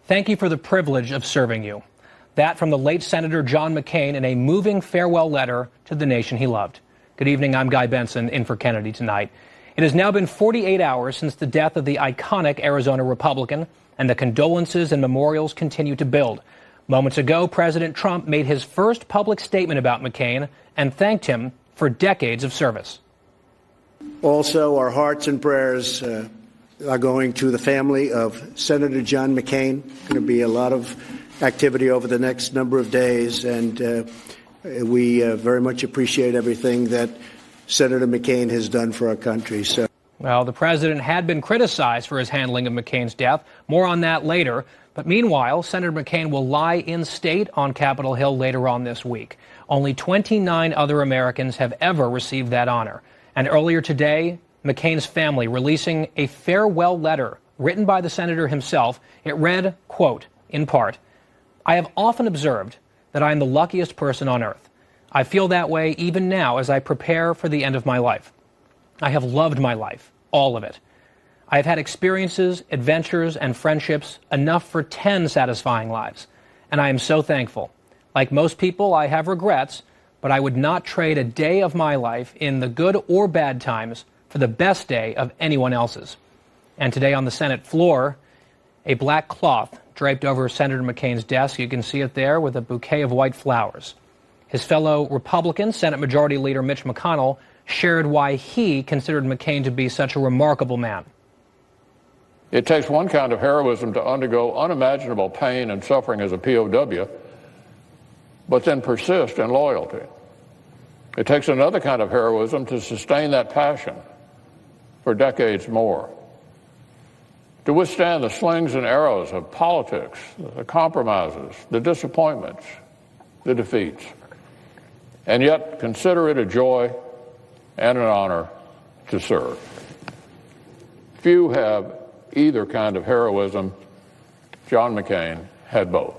Thank you for the privilege of serving you. That from the late Senator John McCain in a moving farewell letter to the nation he loved. Good evening, I'm Guy Benson, in for Kennedy tonight. It has now been 48 hours since the death of the iconic Arizona Republican, and the condolences and memorials continue to build. Moments ago, President Trump made his first public statement about McCain and thanked him for decades of service. Also, our hearts and prayers are going to the family of Senator John McCain. Going to be a lot of activity over the next number of days, and we very much appreciate everything that Senator McCain has done for our country. Well, the president had been criticized for his handling of McCain's death. More on that later. But meanwhile, Senator McCain will lie in state on Capitol Hill later on this week. Only 29 other Americans have ever received that honor. And earlier today, McCain's family releasing a farewell letter written by the senator himself. It read, quote, in part, "I have often observed that I am the luckiest person on earth. I feel that way even now as I prepare for the end of my life. I have loved my life, all of it. I have had experiences, adventures, and friendships enough for 10 satisfying lives, and I am so thankful. Like most people, I have regrets, but I would not trade a day of my life in the good or bad times for the best day of anyone else's." And today on the Senate floor, a black cloth draped over Senator McCain's desk. You can see it there with a bouquet of white flowers. His fellow Republican, Senate Majority Leader Mitch McConnell, shared why he considered McCain to be such a remarkable man. It takes one kind of heroism to undergo unimaginable pain and suffering as a POW, but then persist in loyalty. It takes another kind of heroism to sustain that passion for decades more, to withstand the slings and arrows of politics, the compromises, the disappointments, the defeats, and yet consider it a joy and an honor to serve. Few have either kind of heroism. John McCain had both.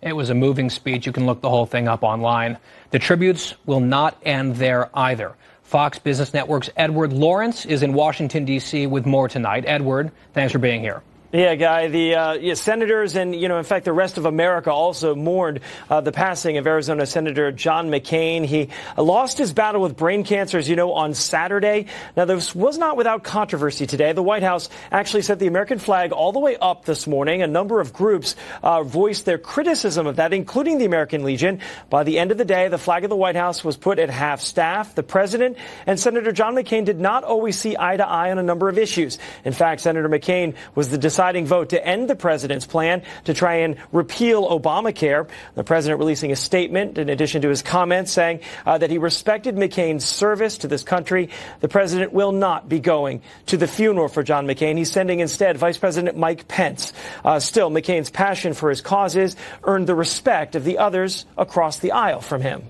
It was a moving speech. You can look the whole thing up online. The tributes will not end there either. Fox Business Network's Edward Lawrence is in Washington, D.C. with more tonight. Edward, thanks for being here. Yeah, Guy, the senators and, in fact, the rest of America also mourned the passing of Arizona Senator John McCain. He lost his battle with brain cancer, as you know, on Saturday. Now, this was not without controversy today. The White House actually set the American flag all the way up this morning. A number of groups voiced their criticism of that, including the American Legion. By the end of the day, the flag of the White House was put at half-staff. The president and Senator John McCain did not always see eye to eye on a number of issues. In fact, Senator McCain was the deciding vote to end the president's plan to try and repeal Obamacare. The president releasing a statement in addition to his comments saying that he respected McCain's service to this country. The president will not be going to the funeral for John McCain. He's sending instead Vice President Mike Pence. Still, McCain's passion for his causes earned the respect of the others across the aisle from him.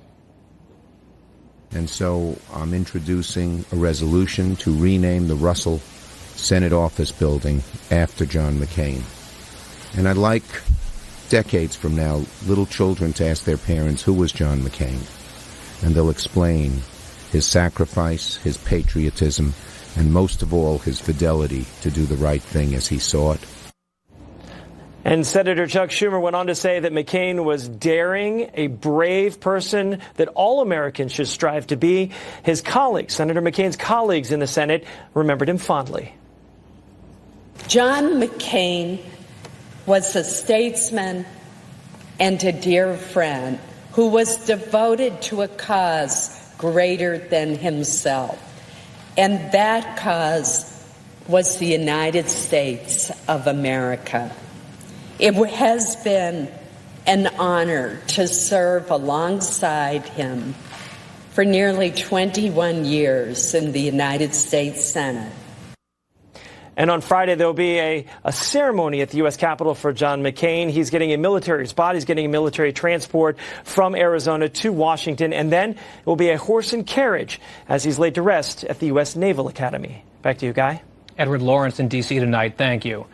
And so I'm introducing a resolution to rename the Russell Senate Office Building after John McCain. And I'd like, decades from now, little children to ask their parents, who was John McCain? And they'll explain his sacrifice, his patriotism, and most of all, his fidelity to do the right thing as he saw it. And Senator Chuck Schumer went on to say that McCain was daring, a brave person that all Americans should strive to be. His colleagues, Senator McCain's colleagues in the Senate, remembered him fondly. John McCain was a statesman and a dear friend who was devoted to a cause greater than himself. And that cause was the United States of America. It has been an honor to serve alongside him for nearly 21 years in the United States Senate. And on Friday, there'll be a ceremony at the U.S. Capitol for John McCain. He's getting a military transport from Arizona to Washington. And then it will be a horse and carriage as he's laid to rest at the U.S. Naval Academy. Back to you, Guy. Edward Lawrence in D.C. tonight. Thank you.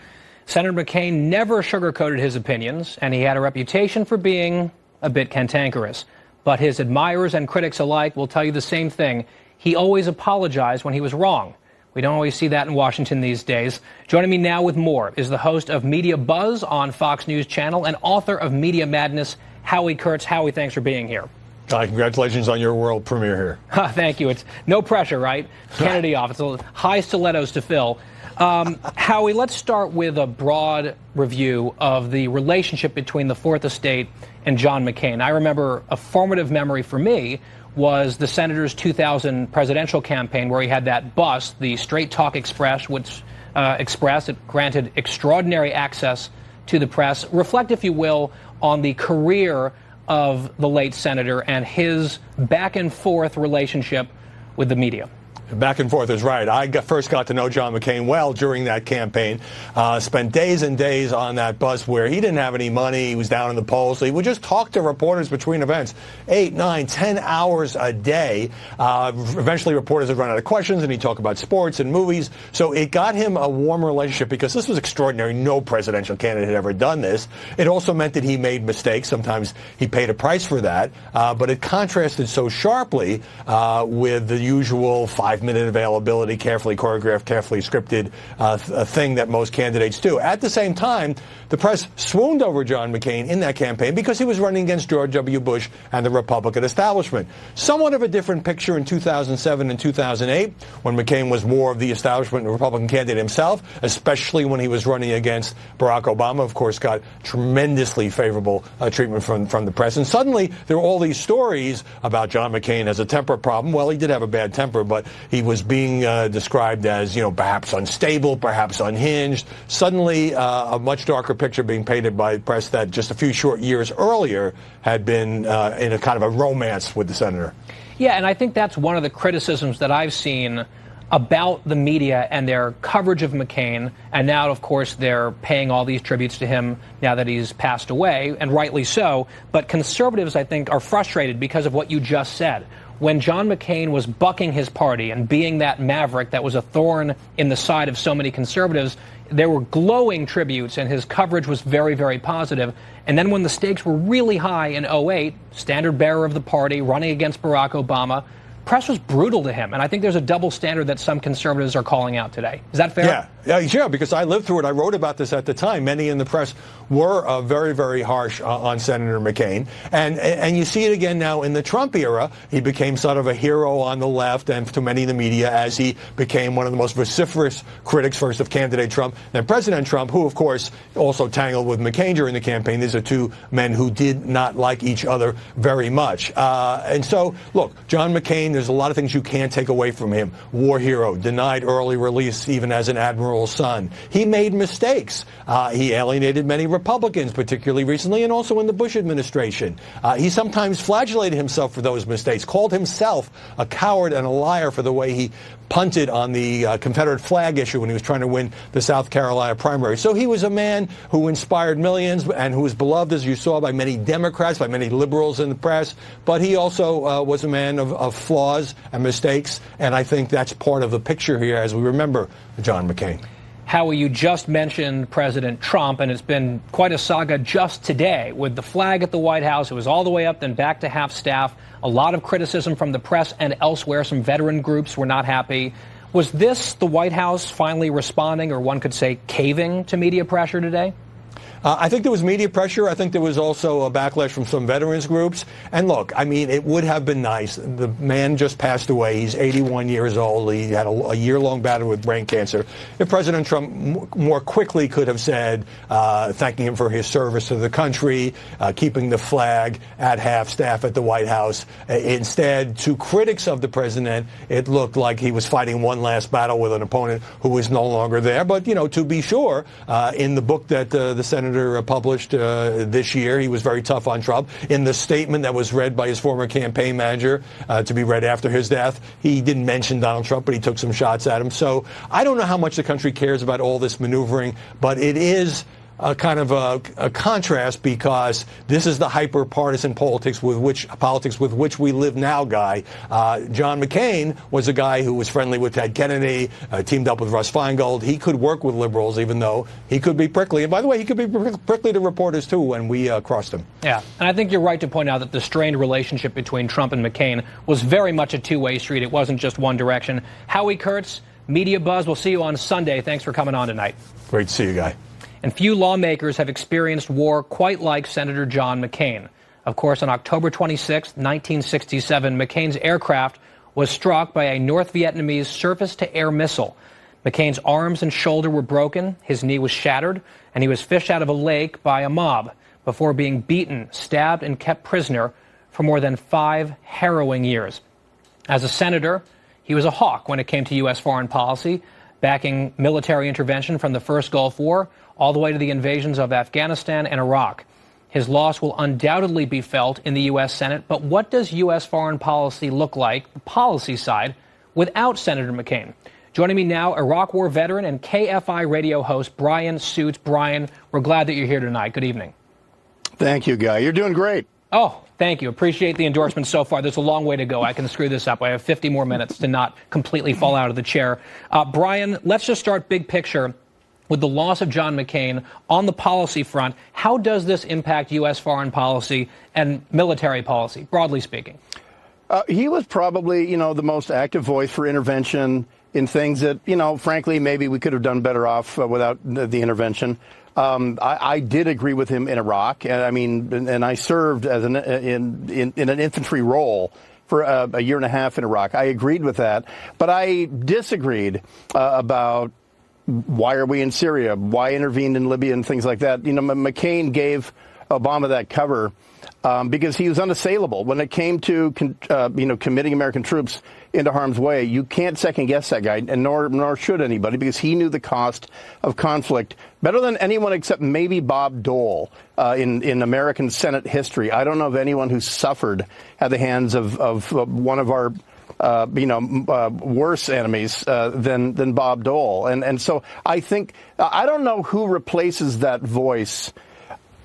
Senator McCain never sugarcoated his opinions, and he had a reputation for being a bit cantankerous. But his admirers and critics alike will tell you the same thing. He always apologized when he was wrong. We don't always see that in Washington these days. Joining me now with more is the host of Media Buzz on Fox News Channel and author of Media Madness, Howie Kurtz. Howie, thanks for being here. Congratulations on your world premiere here. Thank you. It's no pressure, right? Kennedy office, high stilettos to fill. Howie, let's start with a broad review of the relationship between the Fourth Estate and John McCain. I remember a formative memory for me was the senator's 2000 presidential campaign, where he had that bus, the Straight Talk Express, which it granted extraordinary access to the press. Reflect, if you will, on the career of the late senator and his back and forth relationship with the media. Back and forth is right. I first got to know John McCain well during that campaign. Spent days and days on that bus where he didn't have any money. He was down in the polls. So he would just talk to reporters between events, 8, 9, 10 hours a day. Eventually, reporters would run out of questions, and he'd talk about sports and movies. So it got him a warm relationship because this was extraordinary. No presidential candidate had ever done this. It also meant that he made mistakes. Sometimes he paid a price for that. But it contrasted so sharply with the usual 5-minute availability, carefully choreographed, carefully scripted thing that most candidates do. At the same time, the press swooned over John McCain in that campaign because he was running against George W. Bush and the Republican establishment. Somewhat of a different picture in 2007 and 2008, when McCain was more of the establishment and Republican candidate himself, especially when he was running against Barack Obama. Of course, got tremendously favorable treatment from the press. And suddenly, there were all these stories about John McCain as a temper problem. Well, he did have a bad temper, but he was being described as, perhaps unstable, perhaps unhinged. Suddenly, a much darker picture being painted by the press that just a few short years earlier had been in a kind of a romance with the senator. Yeah, and I think that's one of the criticisms that I've seen about the media and their coverage of McCain. And now, of course, they're paying all these tributes to him now that he's passed away, and rightly so. But conservatives, I think, are frustrated because of what you just said. When John McCain was bucking his party and being that maverick that was a thorn in the side of so many conservatives, there were glowing tributes, and his coverage was very, very positive. And then when the stakes were really high in 2008, standard bearer of the party, running against Barack Obama, press was brutal to him. And I think there's a double standard that some conservatives are calling out today. Is that fair? Yeah, because I lived through it. I wrote about this at the time. Many in the press were very, very harsh on Senator McCain. And you see it again now in the Trump era. He became sort of a hero on the left and to many in the media as he became one of the most vociferous critics, first of candidate Trump, then President Trump, who, of course, also tangled with McCain during the campaign. These are two men who did not like each other very much. And so, look, John McCain, there's a lot of things you can't take away from him. War hero, denied early release even as an admiral's son. He made mistakes. He alienated many Republicans, particularly recently, and also in the Bush administration. He sometimes flagellated himself for those mistakes, called himself a coward and a liar for the way he punted on the Confederate flag issue when he was trying to win the South Carolina primary. So he was a man who inspired millions and who was beloved, as you saw, by many Democrats, by many liberals in the press. But he also was a man of flaws and mistakes, and I think that's part of the picture here as we remember John McCain. Howie, you just mentioned President Trump, and it's been quite a saga just today with the flag at the White House. It was all the way up, then back to half staff. A lot of criticism from the press and elsewhere. Some veteran groups were not happy. Was this the White House finally responding, or one could say caving to media pressure today? I think there was media pressure. I think there was also a backlash from some veterans groups. And look, I mean, it would have been nice. The man just passed away. He's 81 years old. He had a year-long battle with brain cancer. If President Trump more quickly could have said, thanking him for his service to the country, keeping the flag at half-staff at the White House. Instead, to critics of the president, it looked like he was fighting one last battle with an opponent who was no longer there. But, to be sure, in the book that the Senator published this year, he was very tough on Trump. In the statement that was read by his former campaign manager to be read after his death, he didn't mention Donald Trump, but he took some shots at him. So I don't know how much the country cares about all this maneuvering, but it is a kind of a contrast, because this is the hyper-partisan politics with which we live now, Guy. John McCain was a guy who was friendly with Ted Kennedy, teamed up with Russ Feingold. He could work with liberals, even though he could be prickly. And by the way, he could be prickly to reporters, too, when we crossed him. Yeah, and I think you're right to point out that the strained relationship between Trump and McCain was very much a two-way street. It wasn't just one direction. Howie Kurtz, Media Buzz. We'll see you on Sunday. Thanks for coming on tonight. Great to see you, Guy. And few lawmakers have experienced war quite like Senator John McCain. Of course, on October 26, 1967, McCain's aircraft was struck by a North Vietnamese surface-to-air missile. McCain's arms and shoulder were broken, his knee was shattered, and he was fished out of a lake by a mob before being beaten, stabbed, and kept prisoner for more than 5 harrowing years. As a senator, he was a hawk when it came to U.S. foreign policy, backing military intervention from the first Gulf War all the way to the invasions of Afghanistan and Iraq. His loss will undoubtedly be felt in the U.S. Senate, but what does U.S. foreign policy look like, the policy side, without Senator McCain? Joining me now, Iraq War veteran and KFI radio host Brian Suits. Brian, we're glad that you're here tonight. Good evening. Thank you, Guy. You're doing great. Oh, thank you. Appreciate the endorsement so far. There's a long way to go. I can screw this up. I have 50 more minutes to not completely fall out of the chair. Brian, let's just start big picture. With the loss of John McCain on the policy front, how does this impact U.S. foreign policy and military policy, broadly speaking? He was probably, the most active voice for intervention in things that, frankly, maybe we could have done better off without the intervention. I did agree with him in Iraq, and I served as in an infantry role for a year and a half in Iraq. I agreed with that, but I disagreed about why are we in Syria, why intervened in Libya and things like that. McCain gave Obama that cover because he was unassailable. When it came to, committing American troops into harm's way, you can't second-guess that guy, and nor should anybody, because he knew the cost of conflict better than anyone except maybe Bob Dole in American Senate history. I don't know of anyone who suffered at the hands of one of our worse enemies than Bob Dole. And so I think, I don't know who replaces that voice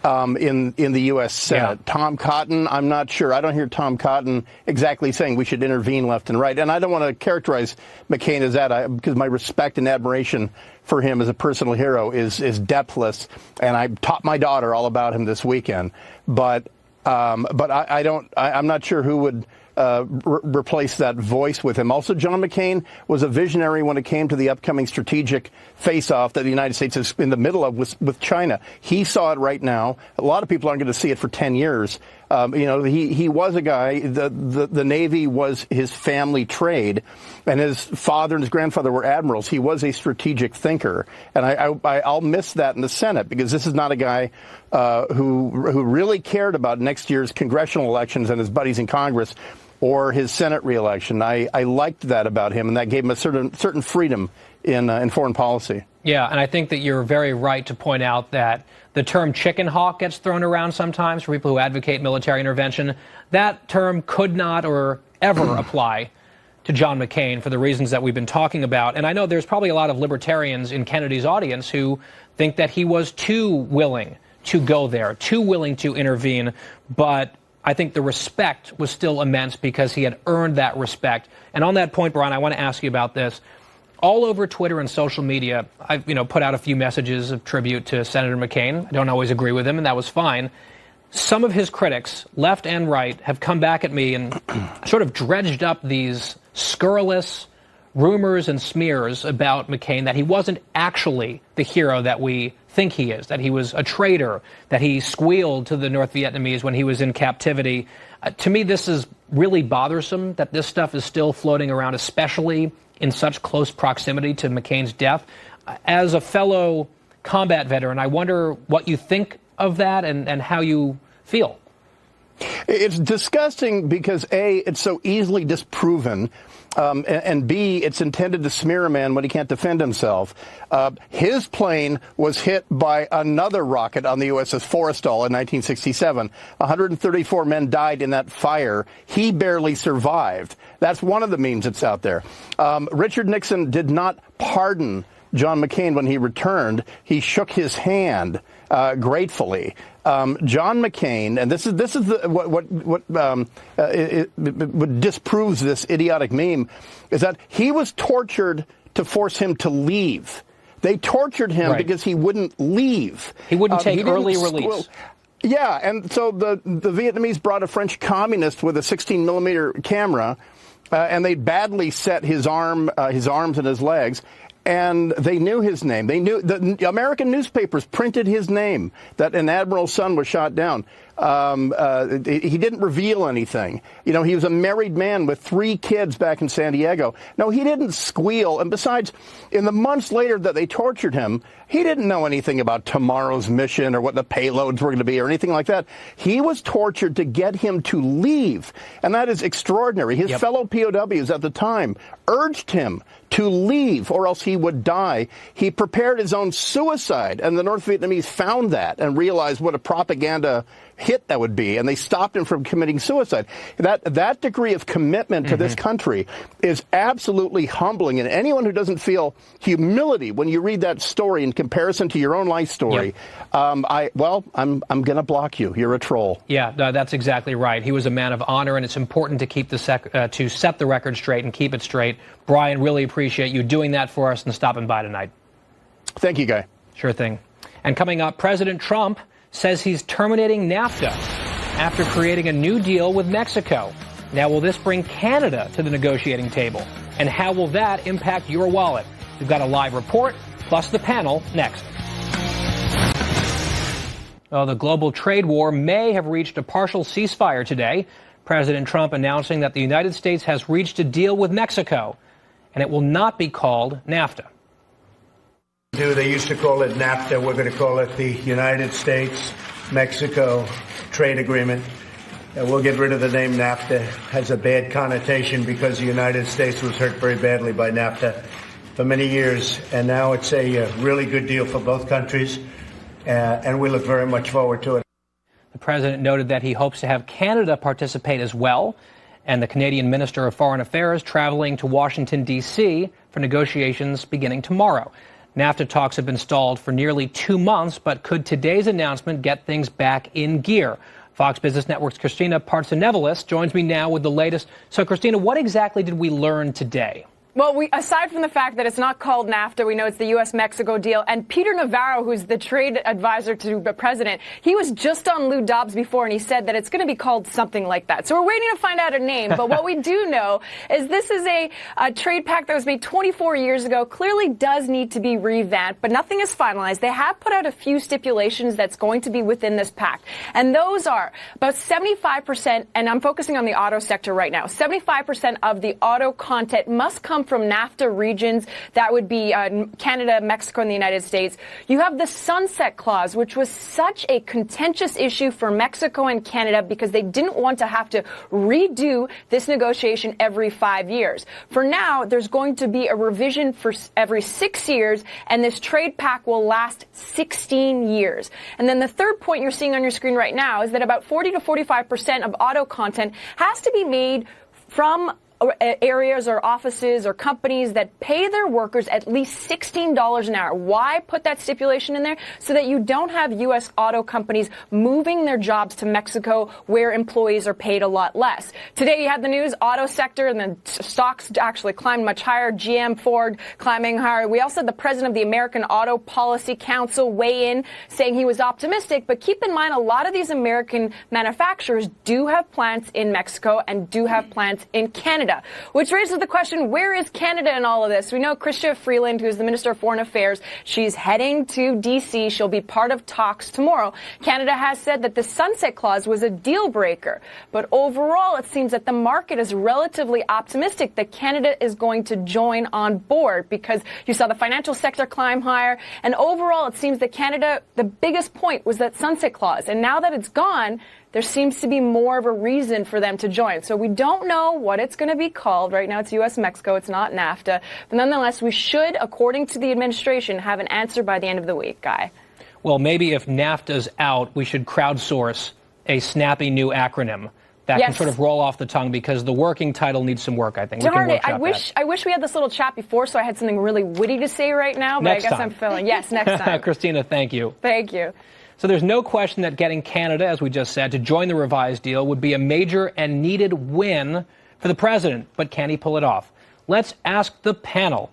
in the U.S. Senate. Yeah. Tom Cotton, I'm not sure. I don't hear Tom Cotton exactly saying we should intervene left and right. And I don't want to characterize McCain as that, because my respect and admiration for him as a personal hero is depthless. And I taught my daughter all about him this weekend. But I'm not sure who would replace that voice with him. Also, John McCain was a visionary when it came to the upcoming strategic face-off that the United States is in the middle of with China. He saw it right now. A lot of people aren't going to see it for 10 years. He was a guy, the Navy was his family trade, and his father and his grandfather were admirals. He was a strategic thinker, and I'll miss that in the Senate, because this is not a guy who really cared about next year's congressional elections and his buddies in Congress or his Senate reelection. I liked that about him, and that gave him a certain freedom in foreign policy. Yeah, and I think that you're very right to point out that the term chicken hawk gets thrown around sometimes for people who advocate military intervention. That term could not or ever apply to John McCain for the reasons that we've been talking about. And I know there's probably a lot of libertarians in Kennedy's audience who think that he was too willing to go there, too willing to intervene, but I think the respect was still immense because he had earned that respect. And on that point, Brian, I want to ask you about this. All over Twitter and social media, I've put out a few messages of tribute to Senator McCain. I don't always agree with him, and that was fine. Some of his critics, left and right, have come back at me and sort of dredged up these scurrilous rumors and smears about McCain, that he wasn't actually the hero that we think he is, that he was a traitor, that he squealed to the North Vietnamese when he was in captivity. To me, this is really bothersome that this stuff is still floating around, especially in such close proximity to McCain's death. As a fellow combat veteran, I wonder what you think of that and how you feel. It's disgusting because, A, it's so easily disproven, and B, it's intended to smear a man when he can't defend himself. His plane was hit by another rocket on the USS Forrestal in 1967. 134 men died in that fire. He barely survived. That's one of the memes that's out there. Richard Nixon did not pardon John McCain when he returned. He shook his hand gratefully. John McCain, and this is what disproves this idiotic meme, is that he was tortured to force him to leave. They tortured him because he wouldn't leave. He wouldn't take early release. Yeah, and so the Vietnamese brought a French communist with a 16-millimeter camera and they badly set his arms and his legs. And they knew his name. They knew the American newspapers printed his name that an admiral's son was shot down. He didn't reveal anything. You know, he was a married man with 3 kids back in San Diego. No, he didn't squeal. And besides, in the months later that they tortured him, he didn't know anything about tomorrow's mission or what the payloads were going to be or anything like that. He was tortured to get him to leave. And that is extraordinary. His fellow POWs at the time urged him to leave or else he would die. He prepared his own suicide, and the North Vietnamese found that and realized what a propaganda hit that would be, and they stopped him from committing suicide. That degree of commitment to this country is absolutely humbling, and anyone who doesn't feel humility when you read that story in comparison to your own life story, I'm going to block you. You're a troll. Yeah, that's exactly right. He was a man of honor, and it's important to keep to set the record straight and keep it straight. Brian, really appreciate you doing that for us and stopping by tonight. Thank you, Guy. Sure thing. And coming up, President Trump says he's terminating NAFTA after creating a new deal with Mexico. Now, will this bring Canada to the negotiating table? And how will that impact your wallet? We've got a live report, plus the panel next. Well, the global trade war may have reached a partial ceasefire today. President Trump announcing that the United States has reached a deal with Mexico, and it will not be called NAFTA. They used to call it NAFTA. We're going to call it the United States-Mexico Trade Agreement. We'll get rid of the name NAFTA. It has a bad connotation because the United States was hurt very badly by NAFTA for many years, and now it's a really good deal for both countries, and we look very much forward to it. The president noted that he hopes to have Canada participate as well, and the Canadian Minister of Foreign Affairs traveling to Washington, D.C. for negotiations beginning tomorrow. NAFTA talks have been stalled for nearly 2 months, but could today's announcement get things back in gear? Fox Business Network's Christina Partsinevelos joins me now with the latest. So, Christina, what exactly did we learn today? Well, aside from the fact that it's not called NAFTA, we know it's the U.S.-Mexico deal. And Peter Navarro, who's the trade advisor to the president, he was just on Lou Dobbs before, and he said that it's going to be called something like that. So we're waiting to find out a name. But what we do know is this is a trade pact that was made 24 years ago, clearly does need to be revamped, but nothing is finalized. They have put out a few stipulations that's going to be within this pact. And those are about 75%, and I'm focusing on the auto sector right now, 75% of the auto content must come from NAFTA regions. That would be Canada, Mexico, and the United States. You have the sunset clause, which was such a contentious issue for Mexico and Canada because they didn't want to have to redo this negotiation every 5 years. For now, there's going to be a revision for every 6 years, and this trade pact will last 16 years. And then the third point you're seeing on your screen right now is that about 40 to 45% of auto content has to be made from areas or offices or companies that pay their workers at least $16 an hour. Why put that stipulation in there? So that you don't have U.S. auto companies moving their jobs to Mexico where employees are paid a lot less. Today you had the news, auto sector, and the stocks actually climbed much higher. GM, Ford climbing higher. We also had the president of the American Auto Policy Council weigh in saying he was optimistic, but keep in mind a lot of these American manufacturers do have plants in Mexico and do have plants in Canada. Which raises the question, where is Canada in all of this? We know Chrystia Freeland, who's the Minister of Foreign Affairs, she's heading to D.C. She'll be part of talks tomorrow. Canada has said that the sunset clause was a deal breaker. But overall, it seems that the market is relatively optimistic that Canada is going to join on board because you saw the financial sector climb higher. And overall, it seems that Canada, the biggest point was that sunset clause. And now that it's gone, there seems to be more of a reason for them to join. So we don't know what it's going to be called. Right now it's U.S.-Mexico. It's not NAFTA. But nonetheless, we should, according to the administration, have an answer by the end of the week, Guy. Well, maybe if NAFTA's out, we should crowdsource a snappy new acronym that can sort of roll off the tongue because the working title needs some work, I think. I wish we had this little chat before so I had something really witty to say right now, but I guess I'm feeling. Yes, next time. Christina, thank you. Thank you. So there's no question that getting Canada, as we just said, to join the revised deal would be a major and needed win for the president. But can he pull it off? Let's ask the panel.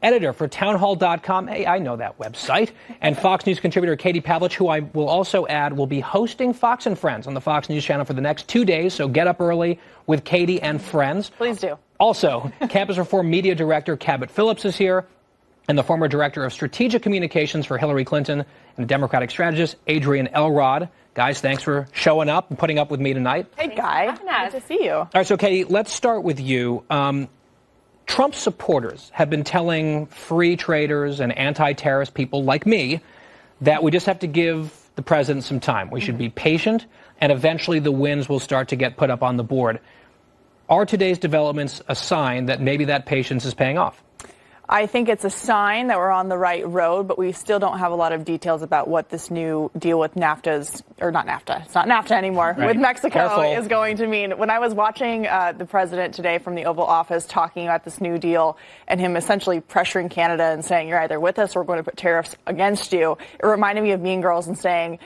editor for townhall.com. Hey, I know that website. And Fox News contributor Katie Pavlich, who I will also add will be hosting Fox and Friends on the Fox News channel for the next 2 days. So get up early with Katie and friends. Please do. Also, Campus Reform Media Director Cabot Phillips is here, and the former Director of Strategic Communications for Hillary Clinton and Democratic strategist Adrian Elrod. Guys, thanks for showing up and putting up with me tonight. Hey, Guy. Nice to see you. All right, so Katie, let's start with you. Trump supporters have been telling free traders and anti-terrorist people like me that we just have to give the president some time. We should be patient, and eventually the wins will start to get put up on the board. Are today's developments a sign that maybe that patience is paying off? I think it's a sign that we're on the right road, but we still don't have a lot of details about what this new deal with NAFTA, or not NAFTA, it's not NAFTA anymore, right. with Mexico Careful. is going to mean. When I was watching the president today from the Oval Office talking about this new deal and him essentially pressuring Canada and saying, you're either with us or we're going to put tariffs against you, it reminded me of Mean Girls and saying,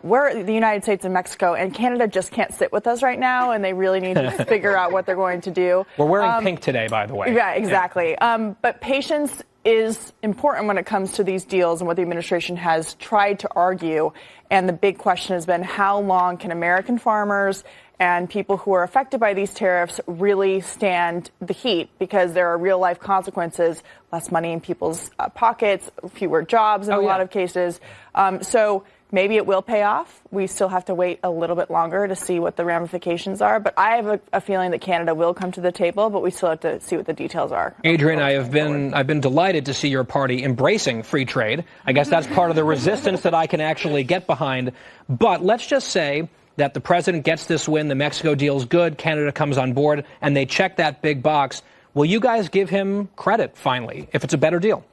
we're the United States and Mexico, and Canada just can't sit with us right now, and they really need to figure out what they're going to do. We're wearing pink today, by the way. Yeah, exactly. Yeah. But patience is important when it comes to these deals and what the administration has tried to argue. And the big question has been, how long can American farmers and people who are affected by these tariffs really stand the heat? Because there are real life consequences, less money in people's pockets, fewer jobs in a lot of cases. So maybe it will pay off. We still have to wait a little bit longer to see what the ramifications are. But I have a feeling that Canada will come to the table, but we still have to see what the details are. Adrian, I've been delighted to see your party embracing free trade. I guess that's part of the resistance that I can actually get behind. But let's just say that the president gets this win, the Mexico deal's good, Canada comes on board, and they check that big box. Will you guys give him credit, finally, if it's a better deal?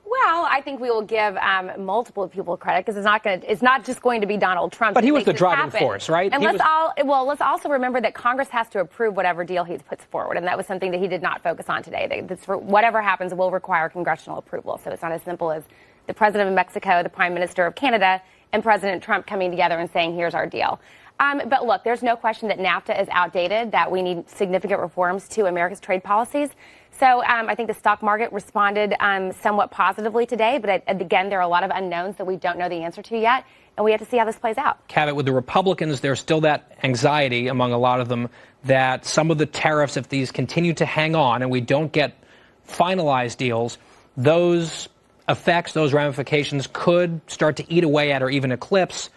Well, I think we will give multiple people credit because it's not just going to be Donald Trump. But he was the driving force, right? And let's also remember that Congress has to approve whatever deal he puts forward, and that was something that he did not focus on today. Whatever happens will require congressional approval. So it's not as simple as the president of Mexico, the prime minister of Canada, and President Trump coming together and saying, here's our deal. But look, there's no question that NAFTA is outdated, that we need significant reforms to America's trade policies. So I think the stock market responded somewhat positively today. But again, there are a lot of unknowns that we don't know the answer to yet. And we have to see how this plays out. Cabot, with the Republicans, there's still that anxiety among a lot of them that some of the tariffs, if these continue to hang on and we don't get finalized deals, those effects, those ramifications could start to eat away at or even eclipse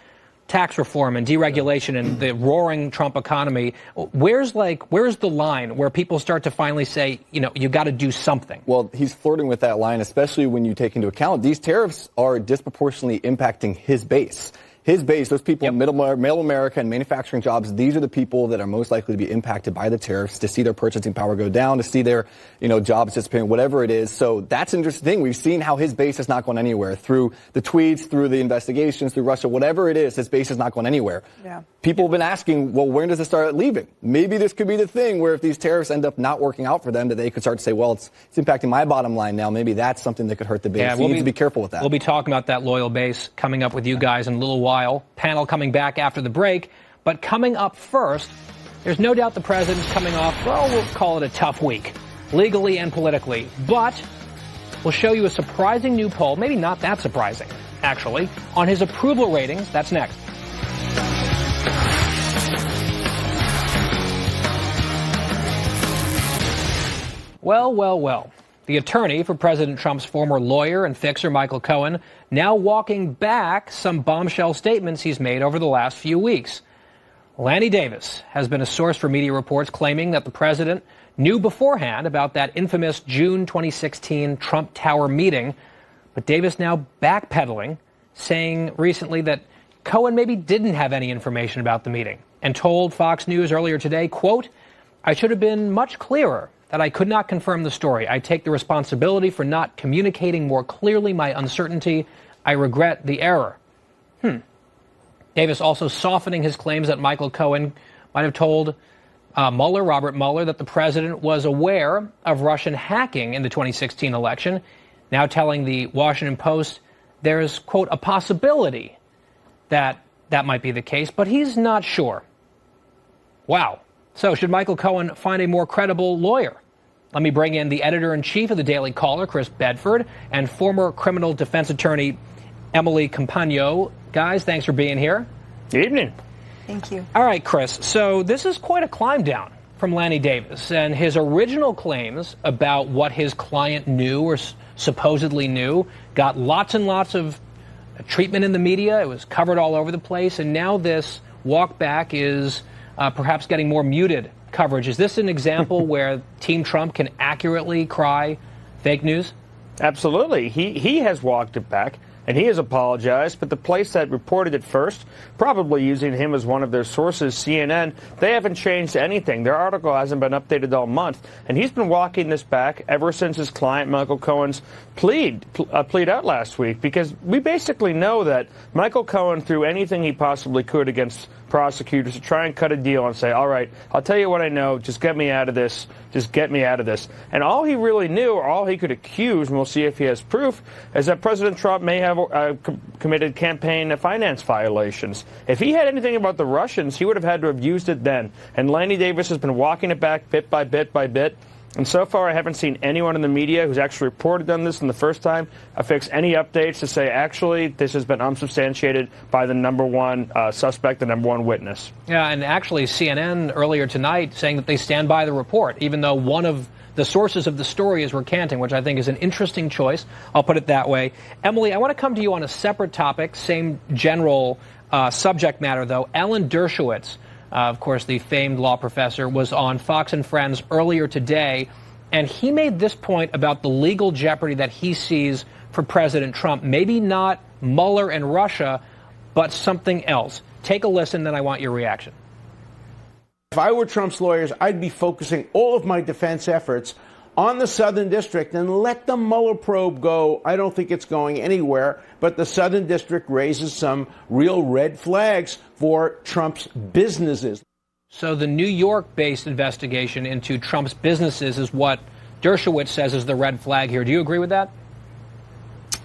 tax reform and deregulation and the roaring Trump economy. Where's the line where people start to finally say, you got to do something? Well, he's flirting with that line, especially when you take into account these tariffs are disproportionately impacting his base. His base, those people in middle America and manufacturing jobs, these are the people that are most likely to be impacted by the tariffs, to see their purchasing power go down, to see their, jobs disappearing, whatever it is. So that's an interesting thing. We've seen how his base has not gone anywhere through the tweets, through the investigations, through Russia, whatever it is, his base has not gone anywhere. Yeah. People have been asking, well, when does it start leaving? Maybe this could be the thing where if these tariffs end up not working out for them, that they could start to say, well, it's impacting my bottom line now. Maybe that's something that could hurt the base. Yeah, we need to be careful with that. We'll be talking about that loyal base coming up with you guys in a little while. Panel coming back after the break. But coming up first, there's no doubt the president's coming off, well, we'll call it a tough week, legally and politically. But we'll show you a surprising new poll, maybe not that surprising, actually, on his approval ratings. That's next. Well. The attorney for President Trump's former lawyer and fixer, Michael Cohen, now walking back some bombshell statements he's made over the last few weeks. Lanny Davis has been a source for media reports claiming that the president knew beforehand about that infamous June 2016 Trump Tower meeting. But Davis now backpedaling, saying recently that Cohen maybe didn't have any information about the meeting and told Fox News earlier today, quote, "I should have been much clearer that I could not confirm the story. I take the responsibility for not communicating more clearly my uncertainty. I regret the error." Davis also softening his claims that Michael Cohen might have told Robert Mueller, that the president was aware of Russian hacking in the 2016 election, now telling the Washington Post there's, quote, a possibility that that might be the case, but he's not sure. Wow. So should Michael Cohen find a more credible lawyer? Let me bring in the editor-in-chief of the Daily Caller, Chris Bedford, and former criminal defense attorney Emily Compagno. Guys, thanks for being here. Good evening. Thank you. All right, Chris. So this is quite a climb down from Lanny Davis, and his original claims about what his client knew or supposedly knew got lots and lots of treatment in the media. It was covered all over the place, and now this walk back is perhaps getting more muted coverage. Is this an example where Team Trump can accurately cry fake news? Absolutely. He has walked it back, and he has apologized, but the place that reported it first, probably using him as one of their sources, CNN, they haven't changed anything. Their article hasn't been updated all month, and he's been walking this back ever since his client, Michael Cohen's plead out last week, because we basically know that Michael Cohen threw anything he possibly could against prosecutors to try and cut a deal and say, all right, I'll tell you what I know, just get me out of this, just get me out of this. And all he really knew, or all he could accuse, and we'll see if he has proof, is that President Trump may have committed campaign finance violations. If he had anything about the Russians, he would have had to have used it then. And Lanny Davis has been walking it back bit by bit by bit. And so far, I haven't seen anyone in the media who's actually reported on this in the first time affix any updates to say, actually, this has been unsubstantiated by the number one suspect, the number one witness. Yeah, and actually CNN earlier tonight saying that they stand by the report, even though one of the sources of the story is recanting, which I think is an interesting choice. I'll put it that way. Emily, I want to come to you on a separate topic, same general subject matter, though. Alan Dershowitz, of course, the famed law professor, was on Fox and Friends earlier today, and he made this point about the legal jeopardy that he sees for President Trump. Maybe not Mueller and Russia, but something else. Take a listen, then I want your reaction. If I were Trump's lawyers, I'd be focusing all of my defense efforts on the Southern District and let the Mueller probe go. I don't think it's going anywhere, but the Southern District raises some real red flags for Trump's businesses. So the New York-based investigation into Trump's businesses is what Dershowitz says is the red flag here. Do you agree with that?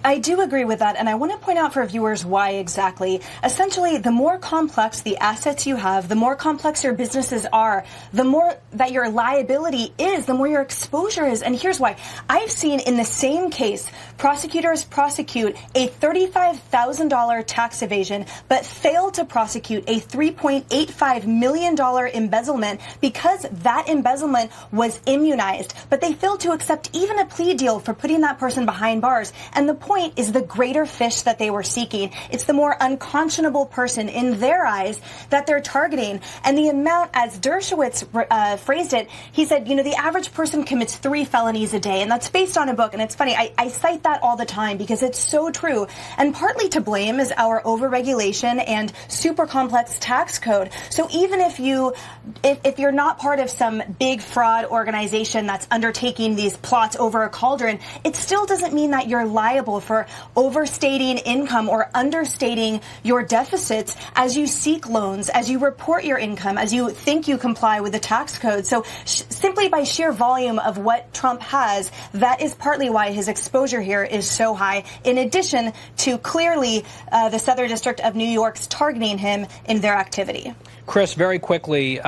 I do agree with that, and I want to point out for viewers why exactly. Essentially, the more complex the assets you have, the more complex your businesses are, the more that your liability is, the more your exposure is. And here's why. I've seen in the same case, prosecutors prosecute a $35,000 tax evasion, but fail to prosecute a $3.85 million embezzlement because that embezzlement was immunized. But they failed to accept even a plea deal for putting that person behind bars. And the point is the greater fish that they were seeking. It's the more unconscionable person in their eyes that they're targeting. And the amount, as Dershowitz phrased it, he said, you know, the average person commits 3 felonies a day. And that's based on a book. And it's funny, I cite that all the time because it's so true. And partly to blame is our overregulation and super complex tax code. So even if you're not part of some big fraud organization that's undertaking these plots over a cauldron, it still doesn't mean that you're liable for overstating income or understating your deficits as you seek loans, as you report your income, as you think you comply with the tax code. So simply by sheer volume of what Trump has, that is partly why his exposure here is so high, in addition to clearly the Southern District of New York's targeting him in their activity. Chris, very quickly,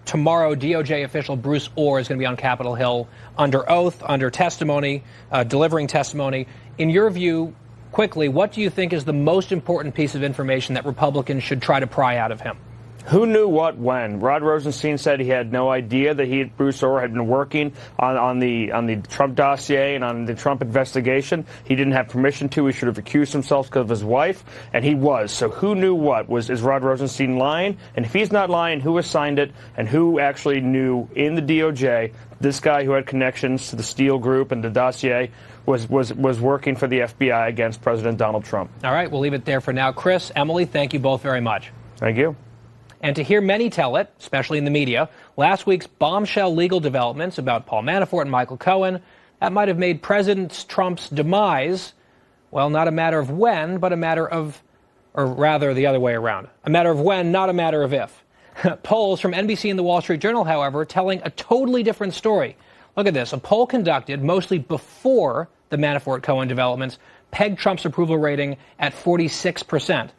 tomorrow DOJ official Bruce Orr is going to be on Capitol Hill under oath, under testimony, delivering testimony. In your view, quickly, what do you think is the most important piece of information that Republicans should try to pry out of him? Who knew what when? Rod Rosenstein said he had no idea that Bruce Orr had been working on the Trump dossier and on the Trump investigation. He didn't have permission to. He should have recused himself because of his wife, and he was. So who knew what? Is Rod Rosenstein lying? And if he's not lying, who assigned it and who actually knew in the DOJ this guy who had connections to the Steele Group and the dossier was working for the FBI against President Donald Trump? All right, we'll leave it there for now. Chris, Emily, thank you both very much. Thank you. And to hear many tell it, especially in the media, last week's bombshell legal developments about Paul Manafort and Michael Cohen, that might have made President Trump's demise, well, not a matter of when, but a matter of, or rather the other way around, a matter of when, not a matter of if. Polls from NBC and the Wall Street Journal, however, telling a totally different story. Look at this. A poll conducted mostly before the Manafort-Cohen developments pegged Trump's approval rating at 46%.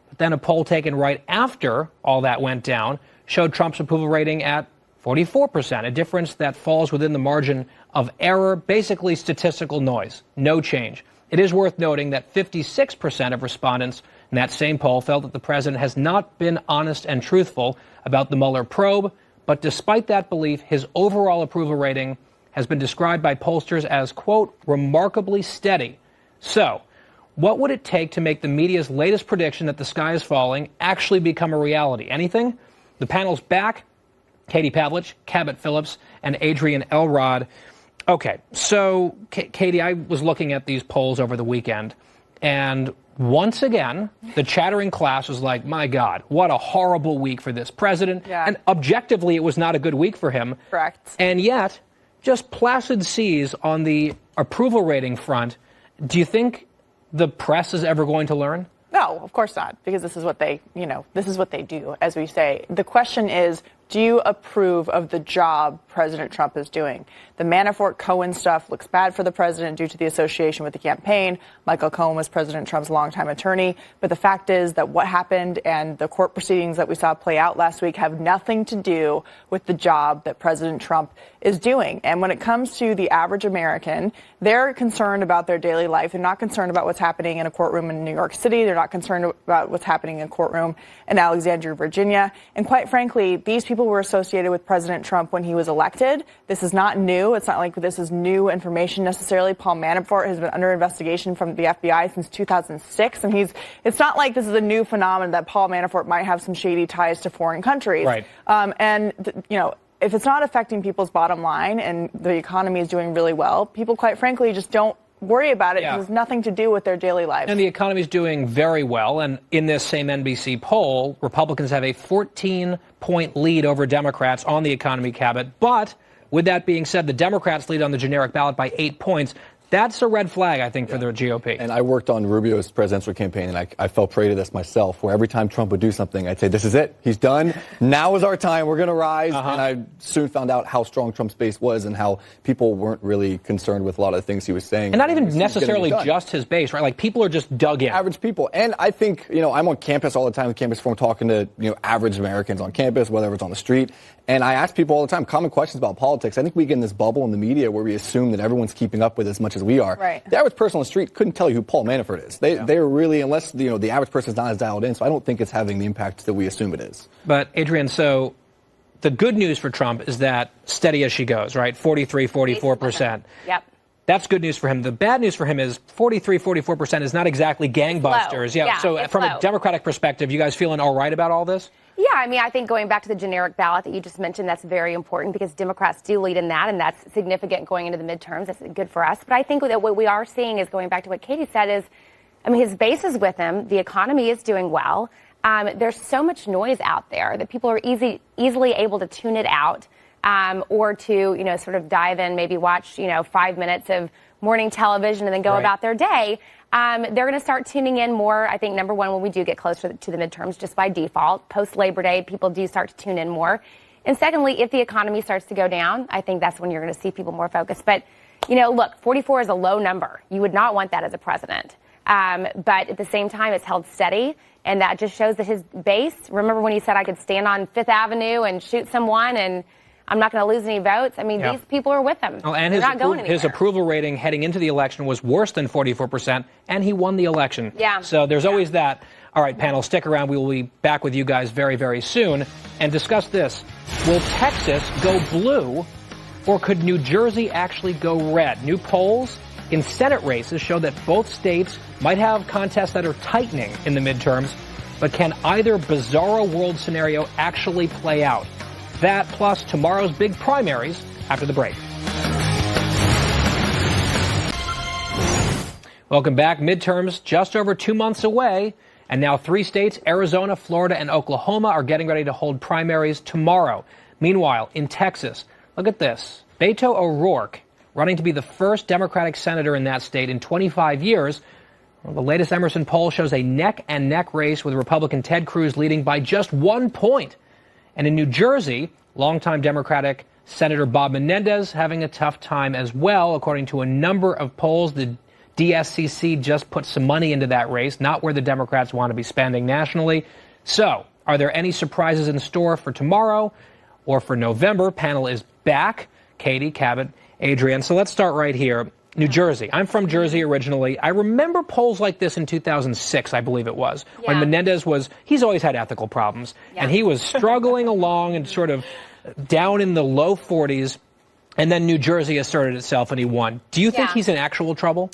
But then a poll taken right after all that went down showed Trump's approval rating at 44%, a difference that falls within the margin of error, basically statistical noise, no change. It is worth noting that 56% of respondents in that same poll felt that the president has not been honest and truthful about the Mueller probe, but despite that belief, his overall approval rating has been described by pollsters as, quote, remarkably steady. So, what would it take to make the media's latest prediction that the sky is falling actually become a reality? Anything? The panel's back. Katie Pavlich, Cabot Phillips, and Adrian Elrod. Okay, so, Katie, I was looking at these polls over the weekend, and once again, the chattering class was like, my God, what a horrible week for this president. Yeah. And objectively, it was not a good week for him. Correct. And yet, just placid seas on the approval rating front. Do you think the press is ever going to learn? No, of course not, because this is what they, this is what they do, as we say. The question is, do you approve of the job President Trump is doing? The Manafort-Cohen stuff looks bad for the president due to the association with the campaign. Michael Cohen was President Trump's longtime attorney. But the fact is that what happened and the court proceedings that we saw play out last week have nothing to do with the job that President Trump is doing. And when it comes to the average American, they're concerned about their daily life. They're not concerned about what's happening in a courtroom in New York City. They're not concerned about what's happening in a courtroom in Alexandria, Virginia. And quite frankly, these people were associated with President Trump when he was elected. This is not new. It's not like this is new information necessarily. Paul Manafort has been under investigation from the FBI since 2006. And it's not like this is a new phenomenon that Paul Manafort might have some shady ties to foreign countries. Right. If it's not affecting people's bottom line and the economy is doing really well, people, quite frankly, just don't worry about it because it has nothing to do with their daily lives. And the economy is doing very well. And in this same NBC poll, Republicans have a 14-point lead over Democrats on the economy, Cabot. But with that being said, the Democrats lead on the generic ballot by 8 points. That's a red flag, I think, for the GOP. And I worked on Rubio's presidential campaign, and I fell prey to this myself, where every time Trump would do something, I'd say, this is it. He's done. Now is our time. We're going to rise. And I soon found out how strong Trump's base was and how people weren't really concerned with a lot of the things he was saying. And not even necessarily just his base, right? Like, people are just dug in. Average people. And I think, I'm on campus all the time, the campus forum, talking to, average Americans on campus, whether it's on the street. And I ask people all the time common questions about politics. I think we get in this bubble in the media where we assume that everyone's keeping up with as much as we are. Right. The average person on the street couldn't tell you who Paul Manafort is. They're really, unless, the average person is not as dialed in. So I don't think it's having the impact that we assume it is. But, Adrian, so the good news for Trump is that steady as she goes, right? 43, 44%. Yep. That's good news for him. The bad news for him is 43, 44% is not exactly gangbusters. So from a Democratic perspective, you guys feeling all right about all this? Yeah, I think going back to the generic ballot that you just mentioned, that's very important because Democrats do lead in that, and that's significant going into the midterms. That's good for us. But I think that what we are seeing is, going back to what Katie said, is, his base is with him. The economy is doing well. There's so much noise out there that people are easily able to tune it out or to, sort of dive in, maybe watch, 5 minutes of morning television and then go about their day. They're going to start tuning in more, I think, number one, when we do get closer to the midterms, just by default. Post-Labor Day, people do start to tune in more. And secondly, if the economy starts to go down, I think that's when you're going to see people more focused. But, look, 44 is a low number. You would not want that as a president. But at the same time, it's held steady. And that just shows that his base, remember when he said I could stand on Fifth Avenue and shoot someone and I'm not going to lose any votes? These people are with him. And They're not going anywhere. His approval rating heading into the election was worse than 44%, and he won the election. Yeah. So there's always that. All right, panel, stick around. We will be back with you guys very, very soon and discuss this. Will Texas go blue, or could New Jersey actually go red? New polls in Senate races show that both states might have contests that are tightening in the midterms, but can either bizarro world scenario actually play out? That plus tomorrow's big primaries after the break. Welcome back. Midterms just over 2 months away. And now 3 states, Arizona, Florida, and Oklahoma, are getting ready to hold primaries tomorrow. Meanwhile, in Texas, look at this. Beto O'Rourke, running to be the first Democratic senator in that state in 25 years. Well, the latest Emerson poll shows a neck-and-neck race with Republican Ted Cruz leading by just 1 point. And in New Jersey, longtime Democratic Senator Bob Menendez having a tough time as well. According to a number of polls, the DSCC just put some money into that race, not where the Democrats want to be spending nationally. So, are there any surprises in store for tomorrow? or for November. Panel is back. Katie, Cabot, Adrian. So let's start right here. New Jersey. I'm from Jersey originally. I remember polls like this in 2006, I believe it was, when Menendez he's always had ethical problems, and he was struggling along and sort of down in the low 40s, and then New Jersey asserted itself and he won. Do you think he's in actual trouble?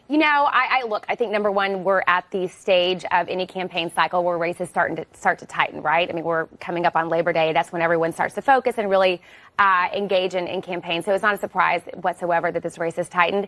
You know, I think, number one, we're at the stage of any campaign cycle where races start to tighten, right? I mean, we're coming up on Labor Day. That's when everyone starts to focus and really engage in campaigns. So it's not a surprise whatsoever that this race has tightened.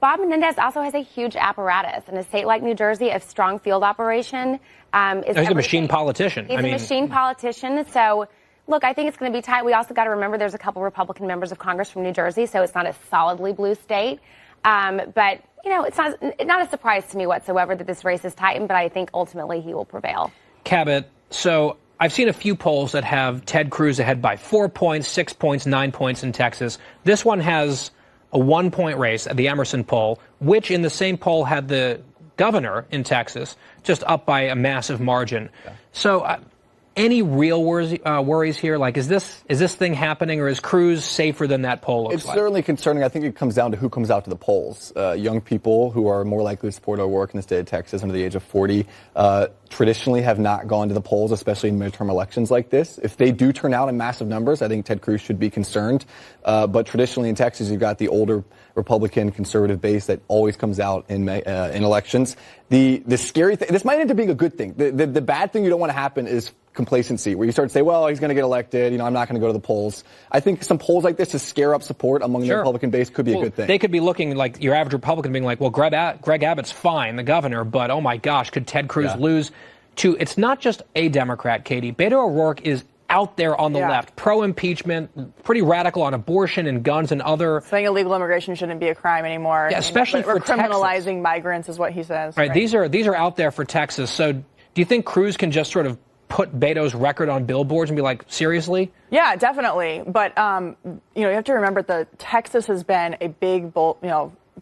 Bob Menendez also has a huge apparatus. In a state like New Jersey, a strong field operation is He's a machine politician. He's a machine politician. So, look, I think it's going to be tight. We also got to remember there's a couple Republican members of Congress from New Jersey, so it's not a solidly blue state. But, you know, it's not a surprise to me whatsoever that this race is tightened, but I think ultimately he will prevail. Cabot, so I've seen a few polls that have Ted Cruz ahead by 4 points, 6 points, 9 points in Texas. This one has a 1-point race at the Emerson poll, which in the same poll had the governor in Texas just up by a massive margin. Yeah. So any real worries here? Like, is this thing happening, or is Cruz safer than that poll looks like? It's certainly concerning. I think it comes down to who comes out to the polls. Young people who are more likely to support our work in the state of Texas under the age of 40 traditionally have not gone to the polls, especially in midterm elections like this. If they do turn out in massive numbers, I think Ted Cruz should be concerned. But traditionally in Texas, you've got the older Republican conservative base that always comes out in elections. The scary thing, this might end up being a good thing. The bad thing you don't want to happen is complacency, where you start to say, well, he's going to get elected, I'm not going to go to the polls. I think some polls like this to scare up support among the Republican base could be a good thing. They could be looking like your average Republican being like, well, Greg Abbott's fine, the governor, but oh my gosh, could Ted Cruz lose to, it's not just a Democrat, Katie. Beto O'Rourke is out there on the left, pro-impeachment, pretty radical on abortion and guns and other. Saying illegal immigration shouldn't be a crime anymore. Yeah, especially for Texas. We're criminalizing migrants is what he says. Right. These are out there for Texas. So do you think Cruz can just sort of put Beto's record on billboards and be like, seriously? Yeah, definitely. But, you have to remember that Texas has been a big,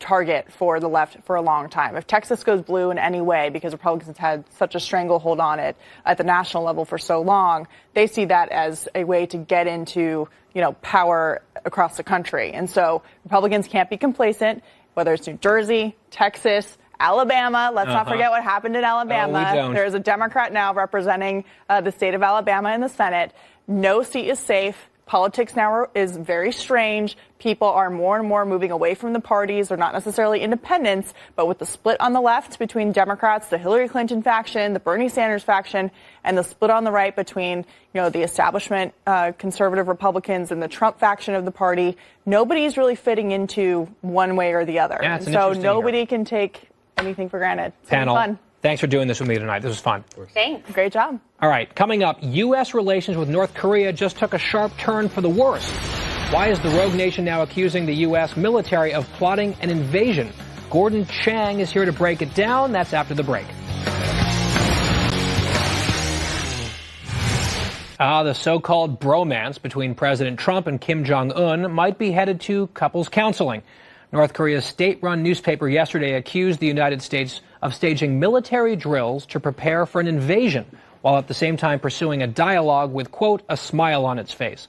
target for the left for a long time. If Texas goes blue in any way, because Republicans had such a stranglehold on it at the national level for so long, they see that as a way to get into, power across the country. And so Republicans can't be complacent, whether it's New Jersey, Texas, Alabama. Let's not forget what happened in Alabama. There is a Democrat now representing the state of Alabama in the Senate. No seat is safe. Politics now is very strange. People are more and more moving away from the parties. They're not necessarily independents, but with the split on the left between Democrats, the Hillary Clinton faction, the Bernie Sanders faction, and the split on the right between, the establishment conservative Republicans and the Trump faction of the party, nobody's really fitting into one way or the other. Yeah, and so nobody can take anything for granted. It's Panel, fun. Thanks for doing this with me tonight. This was fun. Thanks. Great job. All right, coming up, U.S. relations with North Korea just took a sharp turn for the worse. Why is the rogue nation now accusing the U.S. military of plotting an invasion? Gordon Chang is here to break it down. That's after the break. The so-called bromance between President Trump and Kim Jong-un might be headed to couples counseling. North Korea's state-run newspaper yesterday accused the United States of staging military drills to prepare for an invasion, while at the same time pursuing a dialogue with, quote, a smile on its face.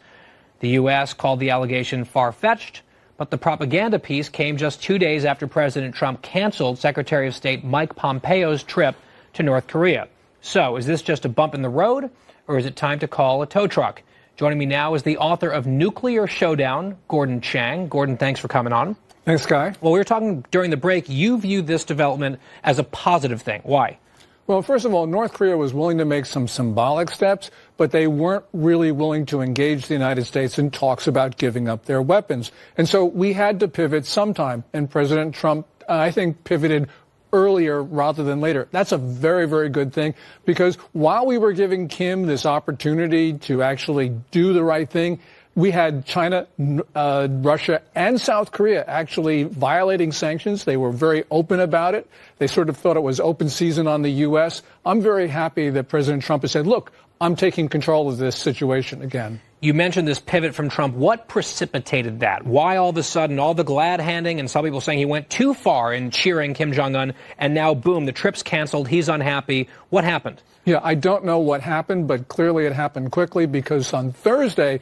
The U.S. called the allegation far-fetched, but the propaganda piece came just 2 days after President Trump canceled Secretary of State Mike Pompeo's trip to North Korea. So, is this just a bump in the road, or is it time to call a tow truck? Joining me now is the author of Nuclear Showdown, Gordon Chang. Gordon, thanks for coming on. Thanks, Guy. Well, we were talking during the break. You view this development as a positive thing. Why? Well, first of all, North Korea was willing to make some symbolic steps, but they weren't really willing to engage the United States in talks about giving up their weapons. And so we had to pivot sometime, and President Trump, I think, pivoted earlier rather than later. That's a very, very good thing, because while we were giving Kim this opportunity to actually do the right thing, we had China, Russia, and South Korea actually violating sanctions. They were very open about it. They sort of thought it was open season on the U.S. I'm very happy that President Trump has said, look, I'm taking control of this situation again. You mentioned this pivot from Trump. What precipitated that? Why all of a sudden, all the glad handing and some people saying he went too far in cheering Kim Jong-un, and now, boom, the trip's canceled, he's unhappy. What happened? Yeah, I don't know what happened, but clearly it happened quickly because on Thursday,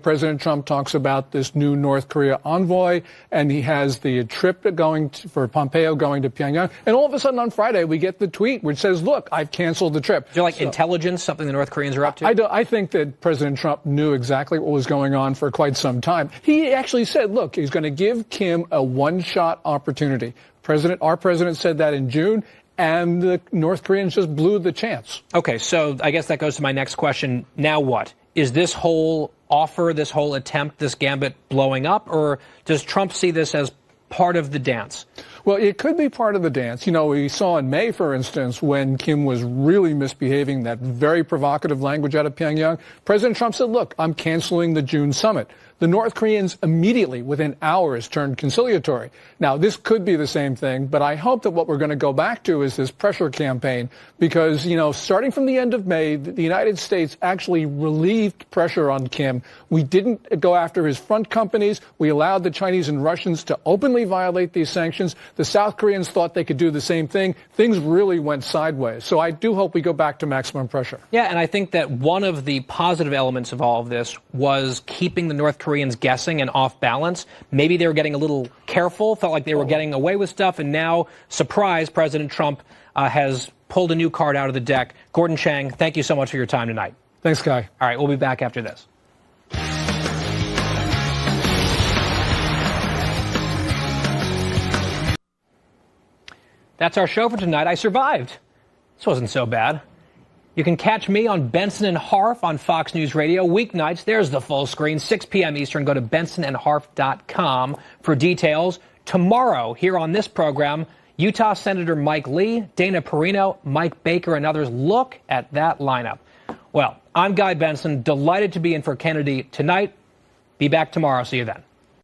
President Trump talks about this new North Korea envoy, and he has the trip for Pompeo going to Pyongyang. And all of a sudden on Friday, we get the tweet which says, look, I've canceled the trip. Is there intelligence, something the North Koreans are up to? I think that President Trump knew exactly what was going on for quite some time. He actually said, look, he's going to give Kim a one-shot opportunity. Our president said that in June. And the North Koreans just blew the chance. Okay, so I guess that goes to my next question. Now what? Is this whole offer, this whole attempt, this gambit blowing up, or does Trump see this as part of the dance? Well, it could be part of the dance. We saw in May, for instance, when Kim was really misbehaving, that very provocative language out of Pyongyang, President Trump said, look, I'm canceling the June summit. The North Koreans immediately, within hours, turned conciliatory. Now, this could be the same thing, but I hope that what we're going to go back to is this pressure campaign because, starting from the end of May, the United States actually relieved pressure on Kim. We didn't go after his front companies. We allowed the Chinese and Russians to openly violate these sanctions. The South Koreans thought they could do the same thing. Things really went sideways. So I do hope we go back to maximum pressure. Yeah, and I think that one of the positive elements of all of this was keeping the North Koreans guessing and off balance. Maybe they were getting a little careful, felt like they were getting away with stuff, and now, surprise, President Trump has pulled a new card out of the deck. Gordon Chang, thank you so much for your time tonight. Thanks, Guy. All right, we'll be back after this. That's our show for tonight. I survived. This wasn't so bad. You can catch me on Benson and Harf on Fox News Radio. Weeknights, there's the full screen, 6 p.m. Eastern. Go to bensonandharf.com for details. Tomorrow, here on this program, Utah Senator Mike Lee, Dana Perino, Mike Baker, and others look at that lineup. Well, I'm Guy Benson, delighted to be in for Kennedy tonight. Be back tomorrow. See you then.